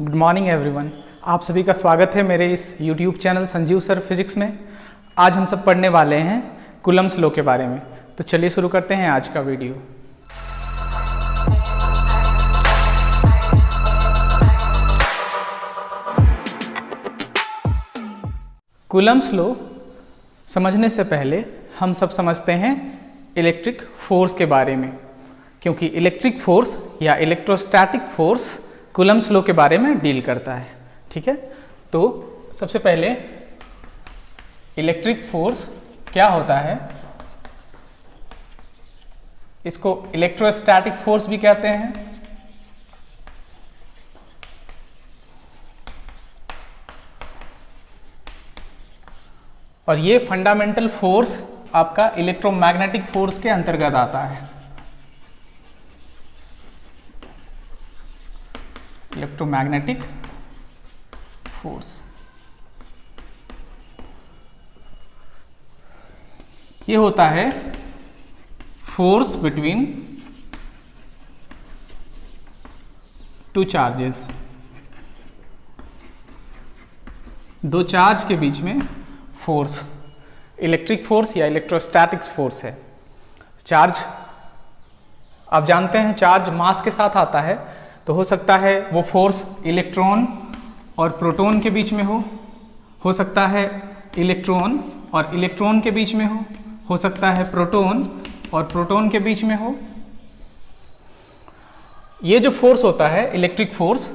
Good morning everyone. आप सभी का स्वागत है मेरे इस YouTube channel Sanjeev sir physics में। आज हम सब पढ़ने वाले हैं कूलम्ब्स लॉ के बारे में। तो चलिए शुरू करते हैं आज का वीडियो। कूलम्ब्स लॉ समझने से पहले हम सब समझते हैं इलेक्ट्रिक फोर्स के बारे में, क्योंकि इलेक्ट्रिक फोर्स या इलेक्ट्रोस्टैटिक फोर्स कूलम्ब्स लॉ के बारे में डील करता है। ठीक है, तो सबसे पहले इलेक्ट्रिक फोर्स क्या होता है, इसको इलेक्ट्रोस्टैटिक फोर्स भी कहते हैं। और ये फंडामेंटल फोर्स आपका इलेक्ट्रोमैग्नेटिक फोर्स के अंतर्गत आता है। इलेक्ट्रोमैग्नेटिक फोर्स ये होता है फोर्स बिटवीन टू चार्जेस, दो चार्ज के बीच में फोर्स इलेक्ट्रिक फोर्स या इलेक्ट्रोस्टैटिक फोर्स है। चार्ज आप जानते हैं चार्ज मास के साथ आता है, तो हो सकता है वो फोर्स इलेक्ट्रॉन और प्रोटॉन के बीच में हो सकता है इलेक्ट्रॉन और इलेक्ट्रॉन के बीच में हो सकता है प्रोटॉन और प्रोटॉन के बीच में हो। ये जो फोर्स होता है इलेक्ट्रिक फोर्स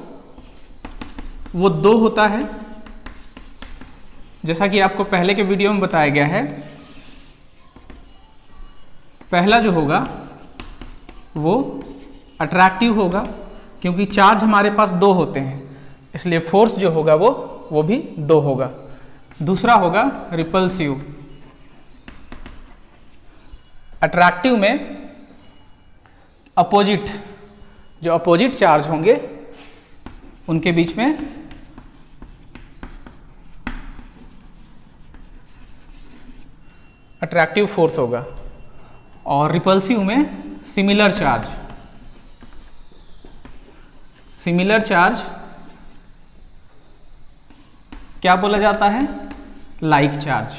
वो दो होता है, जैसा कि आपको पहले के वीडियो में बताया गया है। पहला जो होगा वो अट्रैक्टिव होगा, क्योंकि चार्ज हमारे पास दो होते हैं, इसलिए फोर्स जो होगा वो भी दो होगा। दूसरा होगा रिपल्सिव। अट्रैक्टिव में अपोजिट, जो अपोजिट चार्ज होंगे उनके बीच में अट्रैक्टिव फोर्स होगा, और रिपल्सिव में सिमिलर चार्ज। सिमिलर चार्ज क्या बोला जाता है? Like charge.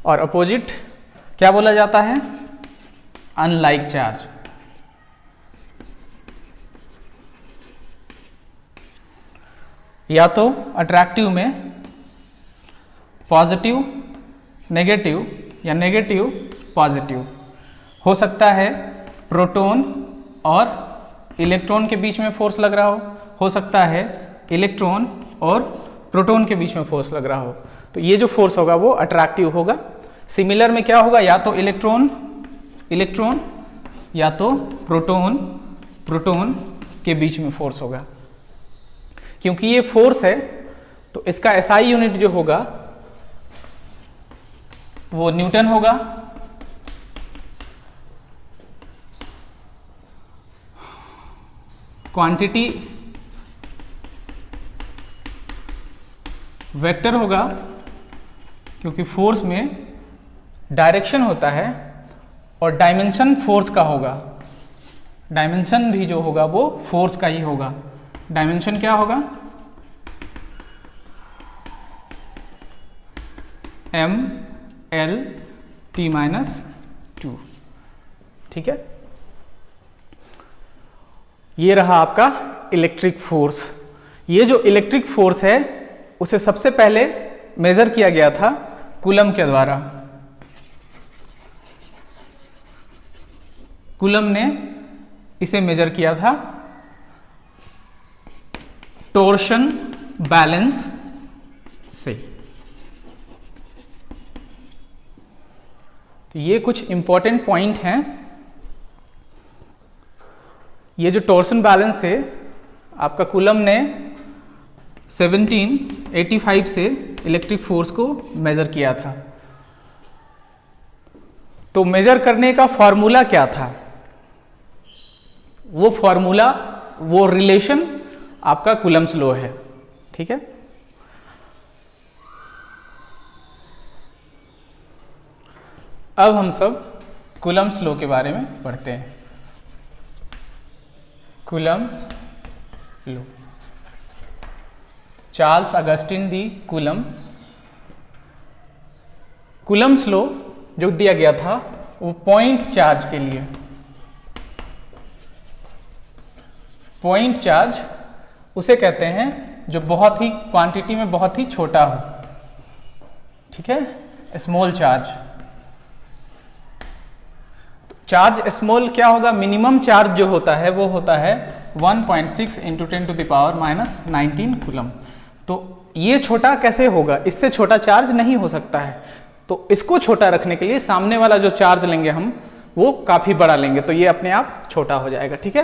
और अपोजिट क्या बोला जाता है? Unlike charge. या तो अट्रैक्टिव में पॉजिटिव नेगेटिव या नेगेटिव पॉजिटिव हो सकता है। प्रोटॉन और इलेक्ट्रॉन के बीच में फोर्स लग रहा हो सकता है इलेक्ट्रॉन और प्रोटॉन के बीच में फोर्स लग रहा हो। तो ये जो फोर्स होगा वो अट्रैक्टिव होगा। सिमिलर में क्या होगा? या तो इलेक्ट्रॉन इलेक्ट्रॉन या तो प्रोटॉन प्रोटॉन के बीच में फोर्स होगा। क्योंकि ये फोर्स है तो इसका एसआई यूनिट जो होगा वो न्यूटन होगा। क्वांटिटी वेक्टर होगा, क्योंकि फोर्स में डायरेक्शन होता है, और डायमेंशन फोर्स का होगा। डायमेंशन भी जो होगा वो फोर्स का ही होगा। डायमेंशन क्या होगा? m l t-2। ठीक है, ये रहा आपका इलेक्ट्रिक फोर्स। ये जो इलेक्ट्रिक फोर्स है उसे सबसे पहले मेजर किया गया था कूलम के द्वारा। कूलम ने इसे मेजर किया था टॉर्शन बैलेंस से। तो ये कुछ इंपॉर्टेंट पॉइंट हैं। ये जो टॉर्शन बैलेंस है आपका कूलम ने 1785 से इलेक्ट्रिक फोर्स को मेजर किया था। तो मेजर करने का फॉर्मूला क्या था? वो फॉर्मूला, वो रिलेशन आपका कूलम्ब्स लॉ है। ठीक है, अब हम सब कूलम्ब्स लॉ के बारे में पढ़ते हैं। कूलम्स लो। चार्ल्स अगस्टिन दी कूलम। कूलम्स लो जो दिया गया था वो पॉइंट चार्ज के लिए, पॉइंट चार्ज उसे कहते हैं जो बहुत ही क्वांटिटी में बहुत ही छोटा हो, ठीक है, स्मॉल चार्ज। चार्ज स्मॉल क्या होगा, मिनिमम चार्ज जो होता है वो होता है 1.6 इंटू 10⁻⁻19 कूलम। तो ये छोटा कैसे होगा, इससे छोटा चार्ज नहीं हो सकता है। तो इसको छोटा रखने के लिए सामने वाला जो चार्ज लेंगे हम वो काफी बड़ा लेंगे, तो ये अपने आप छोटा हो जाएगा, ठीक है।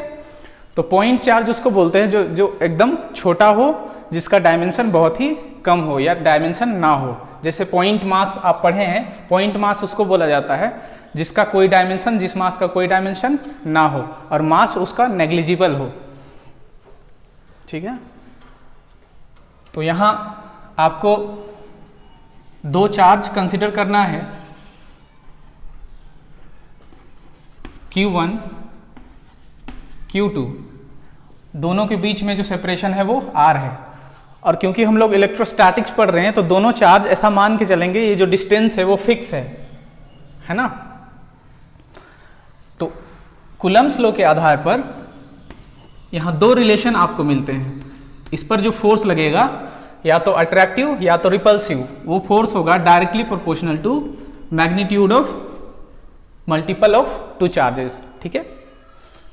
तो पॉइंट चार्ज उसको बोलते हैं जो एकदम छोटा हो, जिसका डायमेंशन बहुत ही कम हो या डायमेंशन ना हो। जैसे पॉइंट मास आप पढ़े हैं, पॉइंट मास उसको बोला जाता है जिसका कोई डायमेंशन, जिस मास का कोई डायमेंशन ना हो और मास उसका नेग्लिजिबल हो, ठीक है। तो यहां आपको दो चार्ज कंसिडर करना है, Q1 Q2, दोनों के बीच में जो सेपरेशन है वो R है। और क्योंकि हम लोग इलेक्ट्रोस्टैटिक्स पढ़ रहे हैं तो दोनों चार्ज ऐसा मान के चलेंगे ये जो डिस्टेंस है वो फिक्स है ना। तो कूलम्स लॉ के आधार पर यहां दो रिलेशन आपको मिलते हैं। इस पर जो फोर्स लगेगा या तो अट्रैक्टिव या तो रिपल्सिव, वो फोर्स होगा directly proportional to magnitude of multiple of two charges, ठीक है।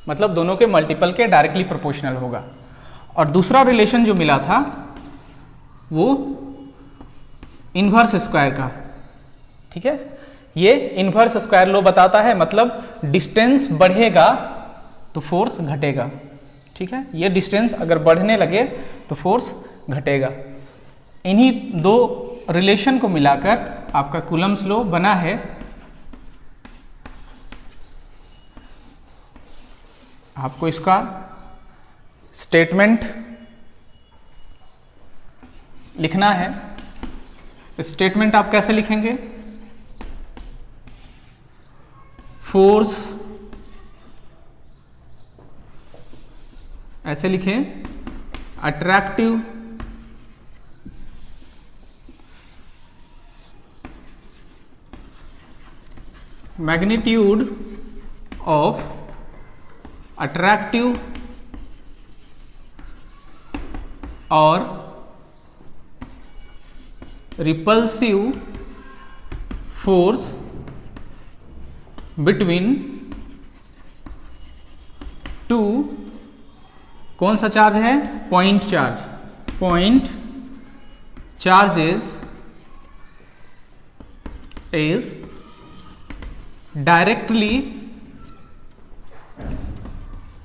मतलब दोनों के मल्टीपल के डायरेक्टली प्रोपोर्शनल होगा। और दूसरा रिलेशन जो मिला था वो इनवर्स स्क्वायर का, ठीक है। ये इनवर्स स्क्वायर लॉ बताता है, मतलब डिस्टेंस बढ़ेगा तो फोर्स घटेगा, ठीक है। ये डिस्टेंस अगर बढ़ने लगे तो फोर्स घटेगा। इन्हीं दो रिलेशन को मिलाकर आपका कूलम्स लॉ बना है। आपको इसका स्टेटमेंट लिखना है। स्टेटमेंट आप कैसे लिखेंगे, फोर्स ऐसे लिखें, अट्रैक्टिव मैग्नीट्यूड ऑफ अट्रैक्टिव और रिपल्सिव फोर्स बिटवीन टू, कौन सा चार्ज है, point charge, point charges is directly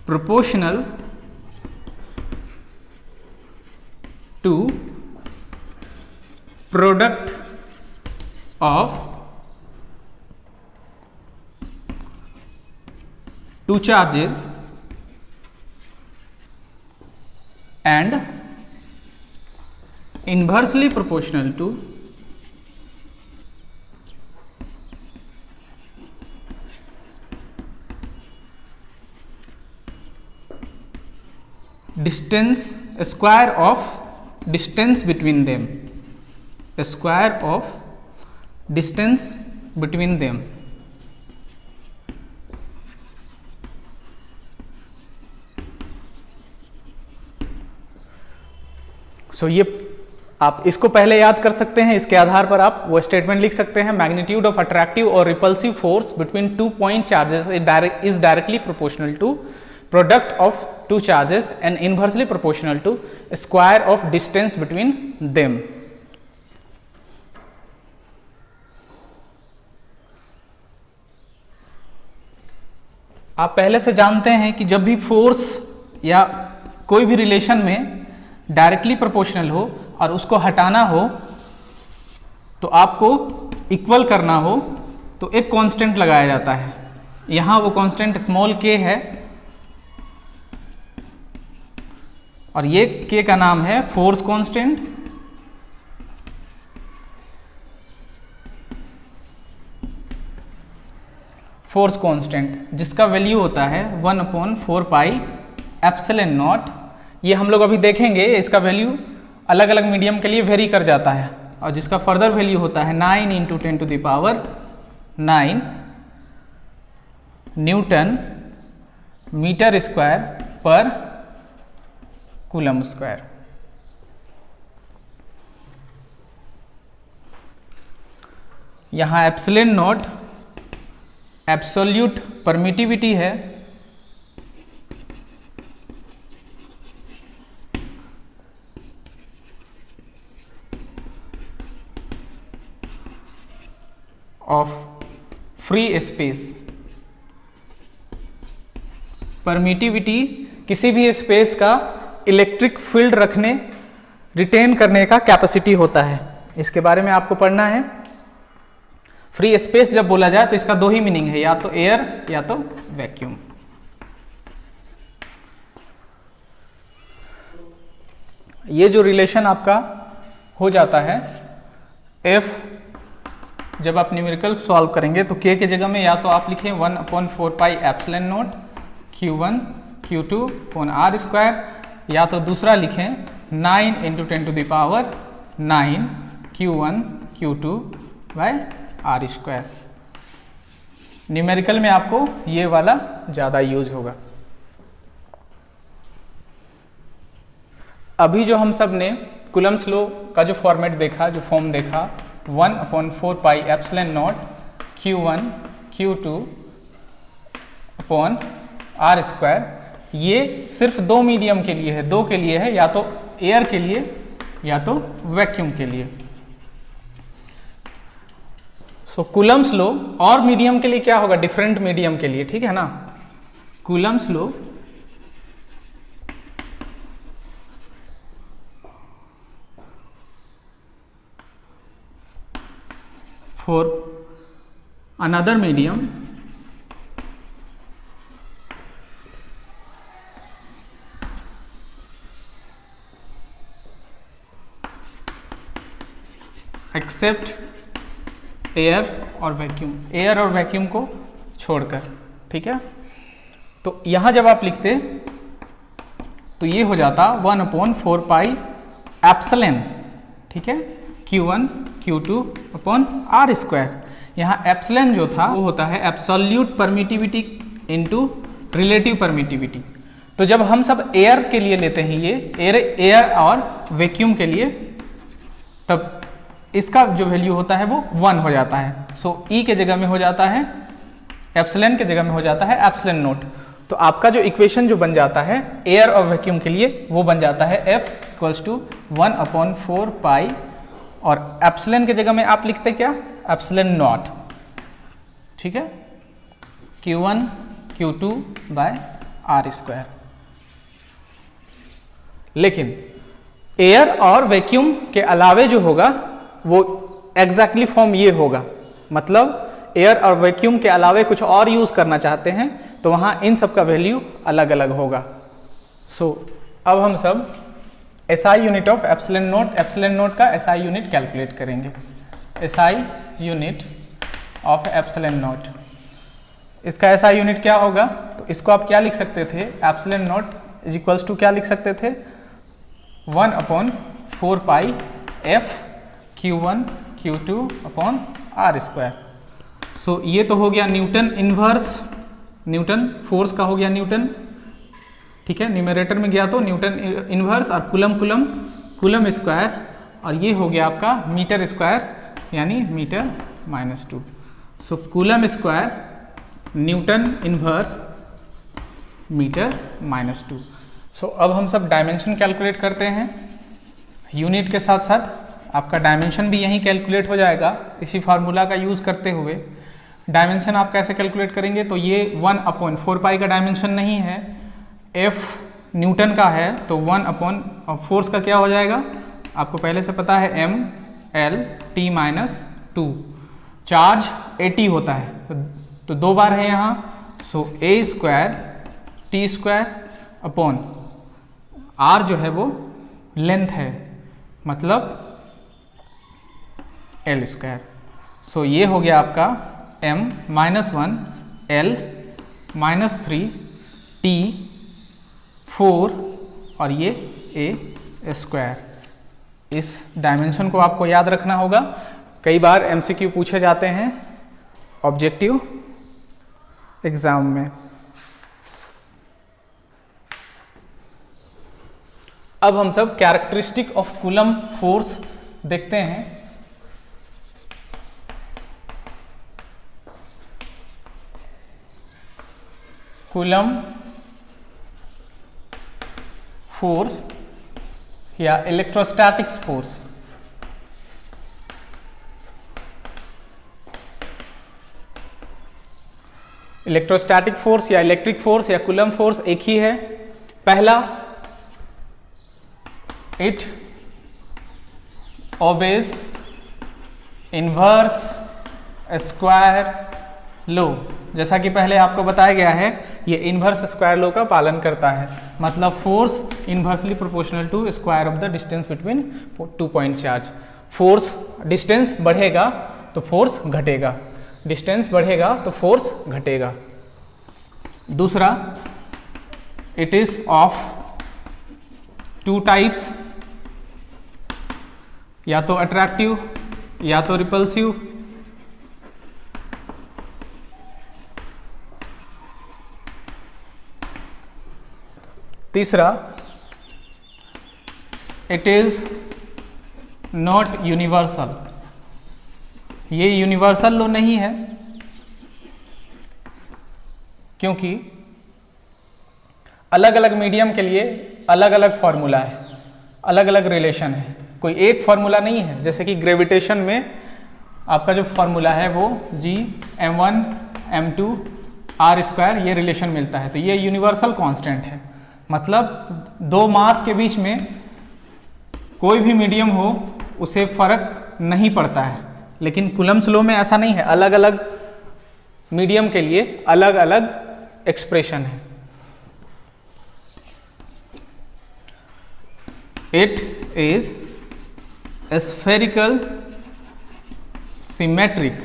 proportional to product of two charges and inversely proportional to distance square of distance between them, square of distance between them। सो ये आप इसको पहले याद कर सकते हैं, इसके आधार पर आप वो स्टेटमेंट लिख सकते हैं, मैग्नीट्यूड ऑफ अट्रैक्टिव और repulsive force between two point charges is directly proportional to product of two charges and inversely proportional to square of distance between them। आप पहले से जानते हैं कि जब भी फोर्स या कोई भी रिलेशन में डायरेक्टली प्रोपोर्शनल हो और उसको हटाना हो तो आपको इक्वल करना हो तो एक कांस्टेंट लगाया जाता है। यहां वो कांस्टेंट स्मॉल k है और ये k का नाम है फोर्स कांस्टेंट। फोर्स कांस्टेंट जिसका वैल्यू होता है 1/4 पाई एप्सिलॉन नॉट, ये हम लोग अभी देखेंगे इसका वैल्यू अलग अलग मीडियम के लिए वेरी कर जाता है, और जिसका फर्दर वैल्यू होता है 9 × 10⁹ न्यूटन मीटर स्क्वायर पर कूलम स्क्वायर। यहाँ एप्सिलॉन नॉट एब्सोल्यूट परमिटिविटी है, ऑफ फ्री स्पेस। परमिटिविटी किसी भी स्पेस का इलेक्ट्रिक फील्ड रखने, रिटेन करने का कैपेसिटी होता है। इसके बारे में आपको पढ़ना है। फ्री स्पेस जब बोला जाए तो इसका दो ही मीनिंग है, या तो एयर या तो वैक्यूम। ये जो रिलेशन आपका हो जाता है F, जब आप न्यूमेरिकल सॉल्व करेंगे तो k के जगह में या तो आप लिखें 1/4 pi epsilon not Q1 Q2 upon R square, या तो दूसरा लिखें 9 × 10⁹ Q1 Q2 by R square. Numerical में आपको ये वाला ज़्यादा यूज होगा। अभी जो हम सब ने कूलम्स लॉ का जो फॉर्मेट देखा, जो फॉर्म देखा, 1/4 pi epsilon not Q1 Q2 upon R square, ये सिर्फ दो मीडियम के लिए है, दो के लिए है, या तो एयर के लिए या तो वैक्यूम के लिए। सो कूलम्स लॉ और मीडियम के लिए क्या होगा, डिफरेंट मीडियम के लिए, ठीक है ना। Coulomb's law for another medium except air और वैक्यूम, एयर और वैक्यूम को छोड़कर, ठीक है। तो यहां जब आप लिखते तो ये हो जाता 1/4 पाई एप्सिलॉन, ठीक है, Q1 Q2 upon R square. यहाँ एप्सिलॉन जो था वो होता है absolute permittivity into relative permittivity. तो जब हम सब एयर के लिए लेते हैं, ये एयर और वैक्यूम के लिए, तब इसका जो वैल्यू होता है वो 1 हो जाता है। सो E के जगह में हो जाता है, एप्सिलॉन के जगह में हो जाता है एप्सिलॉन नॉट। तो आपका जो इक्वेशन जो बन जाता है एयर और वैक्यूम के लिए, वो बन जाता है F = 1/4 पाई, और एप्सिलॉन के जगह में आप लिखते क्या, एप्सिलॉन नॉट, ठीक है, Q1 Q2 by R square. लेकिन एयर और वैक्यूम के अलावे जो होगा वो एग्जैक्टली फॉर्म ये होगा, मतलब एयर और वैक्यूम के अलावे कुछ और यूज करना चाहते हैं तो वहां इन सब का वैल्यू अलग अलग होगा। सो अब हम सब SI unit of epsilon naught का SI यूनिट कैलकुलेट करेंगे। SI unit of epsilon naught, इसका SI यूनिट क्या होगा, तो इसको आप क्या लिख सकते थे, epsilon naught is equals to क्या लिख सकते थे, 1/4 pi F Q1 Q2 upon R square. So ये तो हो गया न्यूटन इनवर्स, न्यूटन फोर्स का हो गया न्यूटन, ठीक है, न्यूमरेटर में गया तो न्यूटन इनवर्स, और कूलम स्क्वायर, और ये हो गया आपका मीटर स्क्वायर यानी metre -2। So coulomb square newton inverse metre -2। So अब हम सब डायमेंशन कैलकुलेट करते हैं। यूनिट के साथ साथ आपका डायमेंशन भी यहीं कैलकुलेट हो जाएगा इसी फार्मूला का यूज़ करते हुए। डायमेंशन आप कैसे कैलकुलेट करेंगे, तो ये 1/4 पाई का डायमेंशन नहीं है, F न्यूटन का है, तो 1/फोर्स का क्या हो जाएगा, आपको पहले से पता है mL/T-2। चार्ज 80 होता है तो दो बार है यहाँ, सो A² T² अपॉन R जो है वो लेंथ है, मतलब L²। सो ये हो गया आपका m-1 L -3 T 4 और ये a स्क्वायर। इस डायमेंशन को आपको याद रखना होगा, कई बार MCQ पूछे जाते हैं ऑब्जेक्टिव एग्जाम में। अब हम सब कैरेक्टरिस्टिक ऑफ कूलम फोर्स देखते हैं। कूलम फोर्स या इलेक्ट्रोस्टैटिक फोर्स। इलेक्ट्रोस्टैटिक फोर्स या इलेक्ट्रिक फोर्स या कूलम फोर्स एक ही है। पहला, it obeys inverse square law. जैसा कि पहले आपको बताया गया है, ये इनवर्स स्क्वायर लॉ का पालन करता है। मतलब force inversely proportional to square of the distance between 2 point charge. Force distance बढ़ेगा तो फोर्स घटेगा, डिस्टेंस बढ़ेगा तो फोर्स घटेगा। दूसरा, इट इज ऑफ 2 टाइप्स, या तो अट्रैक्टिव या तो रिपल्सिव। तीसरा, इट इज नॉट यूनिवर्सल। ये यूनिवर्सल लॉ नहीं है, क्योंकि अलग अलग मीडियम के लिए अलग अलग फॉर्मूला है, अलग अलग रिलेशन है, कोई एक फॉर्मूला नहीं है। जैसे कि ग्रेविटेशन में आपका जो फॉर्मूला है वो G(m1 m2 r²) ये रिलेशन मिलता है, तो ये यूनिवर्सल कांस्टेंट है। मतलब 2 मास के बीच में कोई भी मीडियम हो उसे फर्क नहीं पड़ता है। लेकिन कूलम्स लॉ में ऐसा नहीं है, अलग अलग मीडियम के लिए अलग अलग एक्सप्रेशन है। It is spherical symmetric.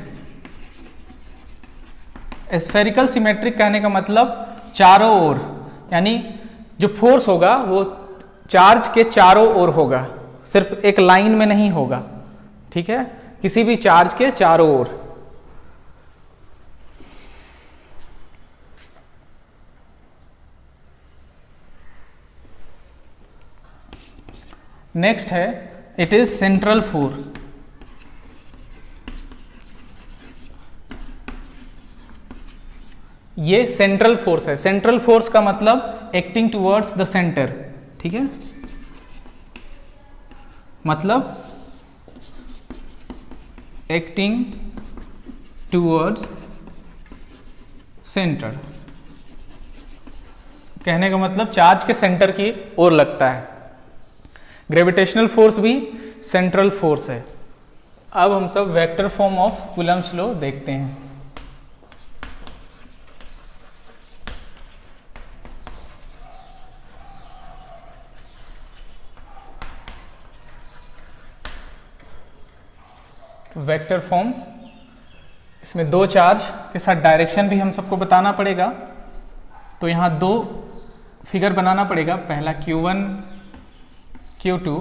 Spherical symmetric कहने का मतलब चारों ओर, यानी जो फोर्स होगा वो चार्ज के चारों ओर होगा, सिर्फ एक लाइन में नहीं होगा। ठीक है, किसी भी चार्ज के चारों ओर। नेक्स्ट है, इट इज सेंट्रल फोर्स। ये सेंट्रल फोर्स है। सेंट्रल फोर्स का मतलब एक्टिंग टुवर्ड्स द सेंटर। ठीक है, मतलब एक्टिंग टुवर्ड्स सेंटर, कहने का मतलब चार्ज के सेंटर की ओर लगता है। ग्रेविटेशनल फोर्स भी सेंट्रल फोर्स है। अब हम सब vector form of Coulomb's law देखते हैं। वेक्टर फॉर्म, इसमें 2 चार्ज के साथ डायरेक्शन भी हम सबको बताना पड़ेगा। तो यहाँ 2 फिगर बनाना पड़ेगा। पहला Q1 Q2,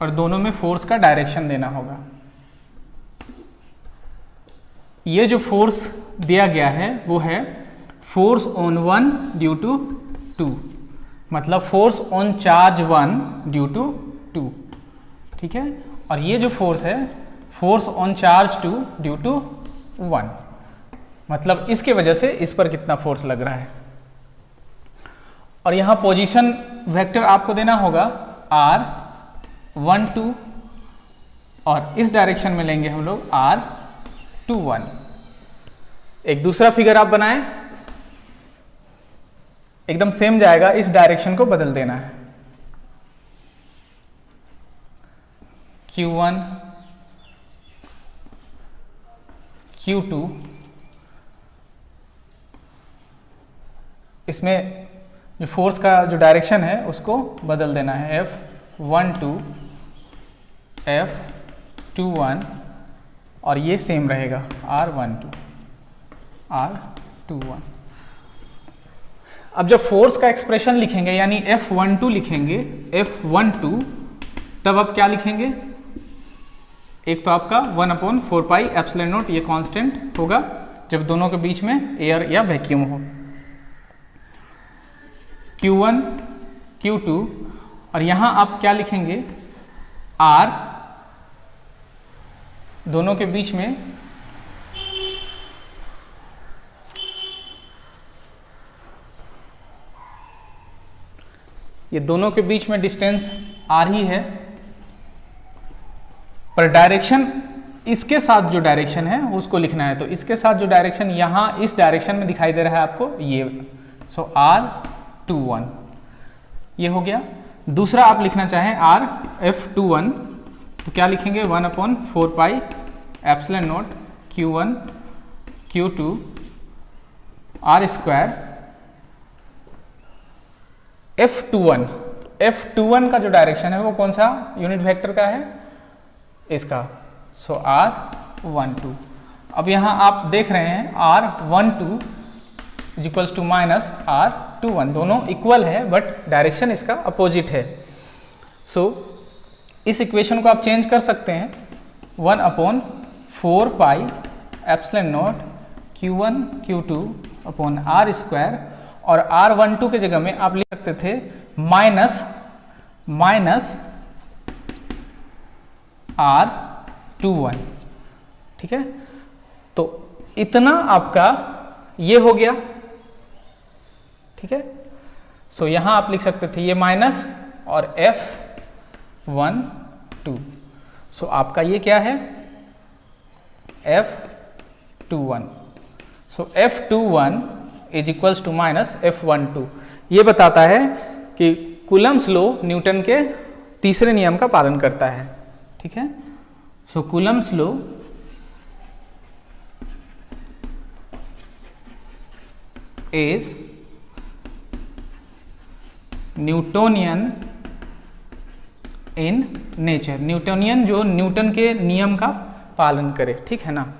और दोनों में फोर्स का डायरेक्शन देना होगा। ये जो फोर्स दिया गया है वो है फोर्स ऑन 1 ड्यू टू 2, मतलब force on charge 1 due to 2। ठीक है, और ये जो फोर्स है force on charge 2 due to 1, मतलब इसके वजह से इस पर कितना फोर्स लग रहा है। और यहां पोजीशन वेक्टर आपको देना होगा R1 2, और इस डायरेक्शन में लेंगे हम लोग R2 1। एक दूसरा फिगर आप बनाएं, एकदम सेम जाएगा, इस डायरेक्शन को बदल देना है। Q1 Q2, इसमें जो फोर्स का जो डायरेक्शन है उसको बदल देना है। F1 2 F2 1 और ये सेम रहेगा R12 R21। अब जब फोर्स का एक्सप्रेशन लिखेंगे यानी F12 लिखेंगे, F12, तब आप क्या लिखेंगे? एक तो आपका 1/4 पाई एप्सिलॉन नॉट, ये कांस्टेंट होगा जब दोनों के बीच में एयर या वैक्यूम हो। Q1 Q2 और यहां आप क्या लिखेंगे? R, दोनों के बीच में ये दोनों के बीच में डिस्टेंस R ही है, पर डायरेक्शन इसके साथ जो डायरेक्शन है उसको लिखना है। तो इसके साथ जो डायरेक्शन यहां इस डायरेक्शन में दिखाई दे रहा है आपको, ये, सो R21 ये हो गया। दूसरा आप लिखना चाहें F21 तो क्या लिखेंगे? 1/4 pi epsilon not Q1 Q2 R²। F21 का जो डायरेक्शन है वो कौन सा यूनिट वेक्टर का है? इसका, सो R12। अब यहां आप देख रहे हैं R12 equals to minus R21, दोनों इक्वल है बट डायरेक्शन इसका अपोजिट है। सो इस इक्वेशन को आप चेंज कर सकते हैं, 1/4 pi epsilon not Q1 Q2 upon R², और R12 के जगह में आप लिख सकते थे माइनस R21। ठीक है, तो इतना आपका ये हो गया। ठीक है, सो यहां आप लिख सकते थे ये माइनस और F12। सो आपका ये क्या है? F21। So F21 is equals to minus F12। ये बताता है कि कूलम्ब्स लॉ न्यूटन के तीसरे नियम का पालन करता है। ठीक है, so Coulomb's law is Newtonian in nature. Newtonian जो न्यूटन के नियम का पालन करे। ठीक है ना,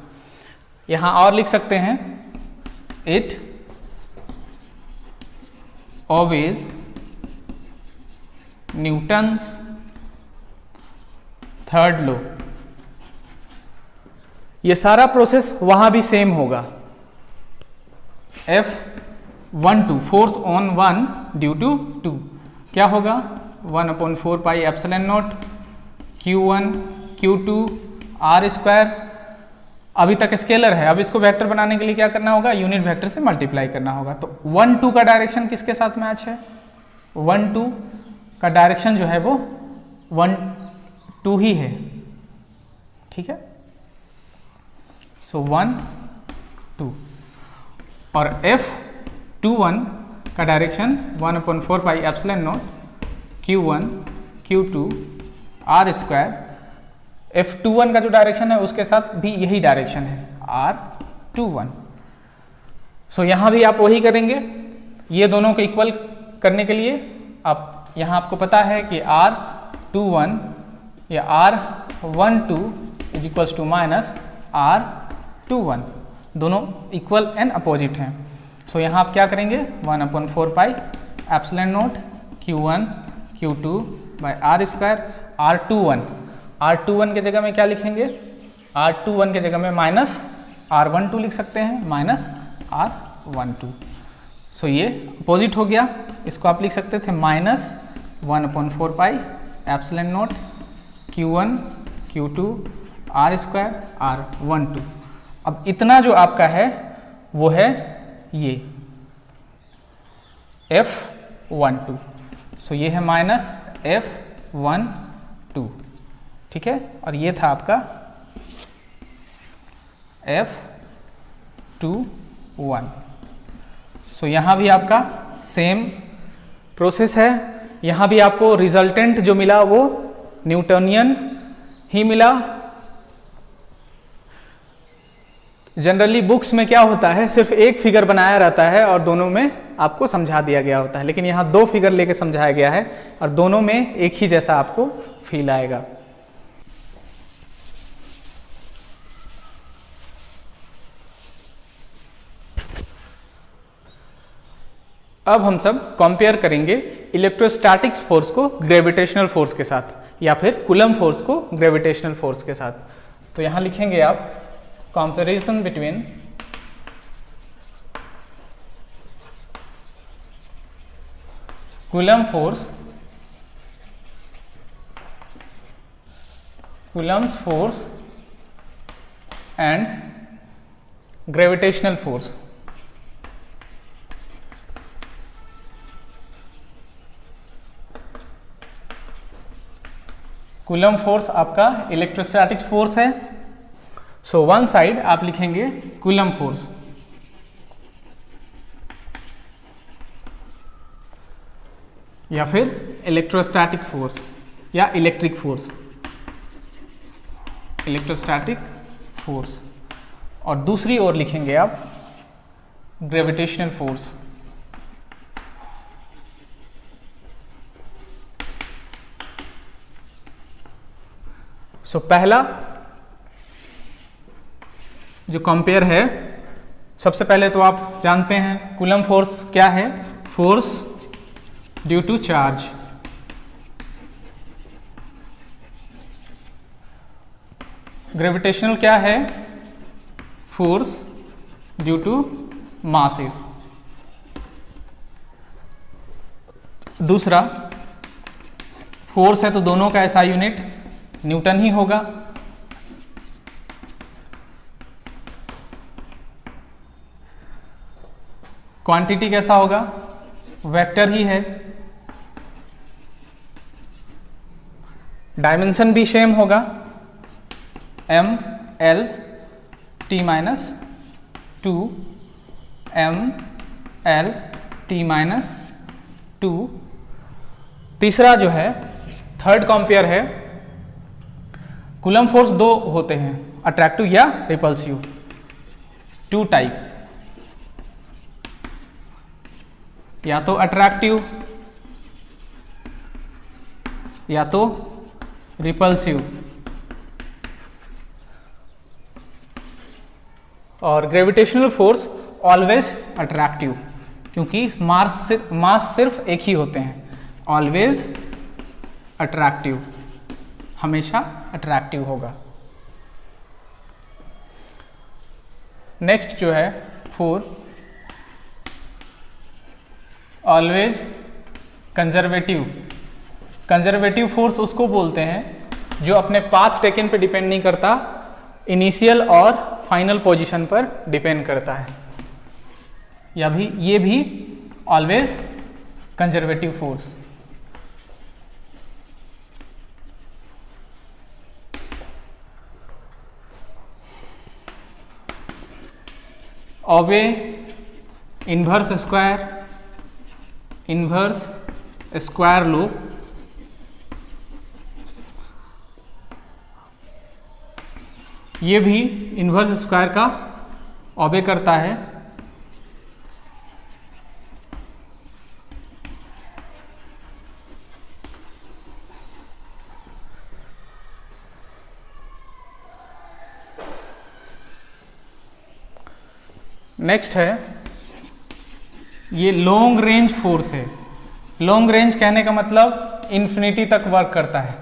यहां और लिख सकते हैं it always Newton's third law. ये सारा प्रोसेस वहां भी सेम होगा। F12 force on 1 due to 2 क्या होगा? 1/4 pi epsilon not Q1 Q2 R²। अभी तक स्केलर है, अब इसको वेक्टर बनाने के लिए क्या करना होगा? यूनिट वेक्टर से मल्टीप्लाई करना होगा। तो 1-2 का डायरेक्शन किसके साथ मैच है? 1-2 का डायरेक्शन जो है वो 1-2 ही है। ठीक है, सो 1-2 और F21 का direction 1/4 pi epsilon not Q1 Q2 R²। F21 का जो डायरेक्शन है उसके साथ भी यही डायरेक्शन है R21। सो यहां भी आप वही करेंगे। ये दोनों को इक्वल करने के लिए आप यहां आपको पता है कि R21 या R12 is equals to minus R21, दोनों इक्वल एंड अपोजिट हैं। सो यहां आप क्या करेंगे? 1/4 pi epsilon not Q1 Q2 bye R²। R21 के जगह में क्या लिखेंगे? R21 के जगह में माइनस R12 लिख सकते हैं, माइनस R12। सो ये अपोजिट हो गया। इसको आप लिख सकते थे minus 1/4 pi epsilon not Q1 Q2 R² R12। अब इतना जो आपका है वो है ये F12। सो ये है माइनस F12। ठीक है, और ये था आपका F21। सो यहां भी आपका सेम प्रोसेस है। यहां भी आपको रिजल्टेंट जो मिला वो न्यूटोनियन ही मिला। जनरली बुक्स में क्या होता है, सिर्फ एक फिगर बनाया रहता है और दोनों में आपको समझा दिया गया होता है, लेकिन यहाँ 2 फिगर लेके समझाया गया है और दोनों में एक ही जैसा आपको फील आएगा। अब हम सब कंपेयर करेंगे इलेक्ट्रोस्टैटिक फोर्स को ग्रेविटेशनल फोर्स के साथ या फिर कूलम फोर्स को ग्रेविटेशनल फोर्स के साथ। तो यहां लिखेंगे आप comparison between coulomb force and gravitational force. Coulomb force आपका इलेक्ट्रोस्टैटिक फोर्स है, सो वन साइड आप लिखेंगे कूलम फोर्स, या फिर इलेक्ट्रोस्टैटिक फोर्स या इलेक्ट्रिक फोर्स, इलेक्ट्रोस्टैटिक फोर्स, और दूसरी ओर लिखेंगे आप ग्रेविटेशनल फोर्स। सो पहला जो कंपेयर है, सबसे पहले तो आप जानते हैं कूलम फोर्स क्या है, force due to charge. Gravitational क्या है, फोर्स ड्यू टू मासेस। दूसरा फोर्स है तो दोनों का ऐसा यूनिट न्यूटन ही होगा। क्वांटिटी कैसा होगा, वेक्टर ही है। डायमेंशन भी सेम होगा, m l t minus 2 m l t minus 2। तीसरा जो है थर्ड कंपेयर है, कूलम फोर्स दो होते हैं, अट्रैक्टिव या रिपल्सिव, टू टाइप, या तो अट्रैक्टिव या तो रिपल्सिव। और ग्रेविटेशनल फोर्स ऑलवेज अट्रैक्टिव, क्योंकि मास सिर्फ एक ही होते हैं, ऑलवेज अट्रैक्टिव, हमेशा अट्रैक्टिव होगा। नेक्स्ट जो है 4, ऑलवेज कंजर्वेटिव। कंजर्वेटिव फोर्स उसको बोलते हैं जो अपने पाथ टेकन पे डिपेंड नहीं करता, इनिशियल और फाइनल पोजीशन पर डिपेंड करता है, ये भी always conservative force. Obey inverse square law, ये भी इन्वर्स स्क्वायर का ओबे करता है। नेक्स्ट है ये लॉन्ग रेंज फोर्स है। लॉन्ग रेंज कहने का मतलब इन्फिनिटी तक वर्क करता है,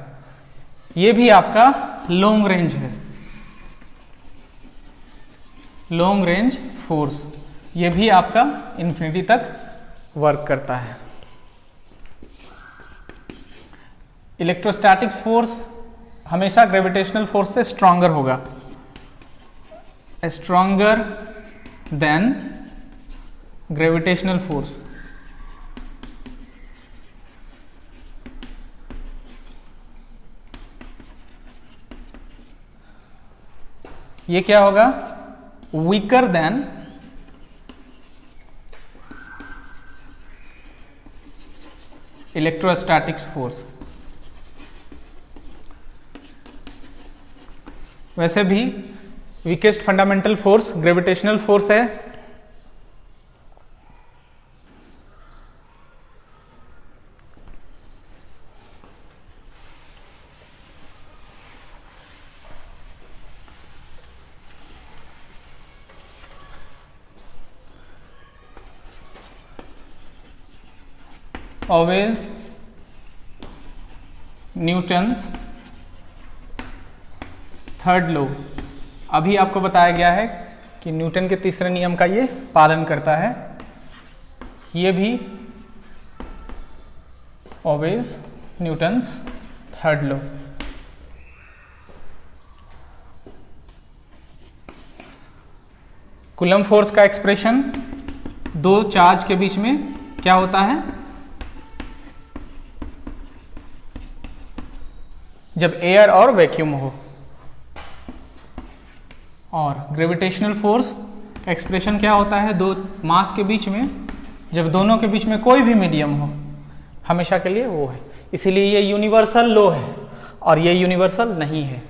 ये भी आपका लॉन्ग रेंज है। लॉन्ग रेंज फोर्स, ये भी आपका इन्फिनिटी तक वर्क करता है। इलेक्ट्रोस्टैटिक फोर्स हमेशा ग्रेविटेशनल फोर्स से स्ट्रॉन्गर होगा, स्ट्रॉन्गर देन ग्रेविटेशनल फोर्स। ये क्या होगा, वीकर देन इलेक्ट्रोस्टैटिक फोर्स। वैसे भी weakest fundamental force gravitational force है। Always Newton's third law. अभी आपको बताया गया है कि न्यूटन के तीसरे नियम का ये पालन करता है, ये भी always Newton's third law. Coulomb force का एक्सप्रेशन, दो चार्ज के बीच में क्या होता है, जब एयर और वैक्यूम हो। और ग्रेविटेशनल फोर्स एक्सप्रेशन क्या होता है, दो मास के बीच में, जब दोनों के बीच में कोई भी मीडियम हो, हमेशा के लिए वो है। इसीलिए ये यूनिवर्सल लॉ है और ये यूनिवर्सल नहीं है।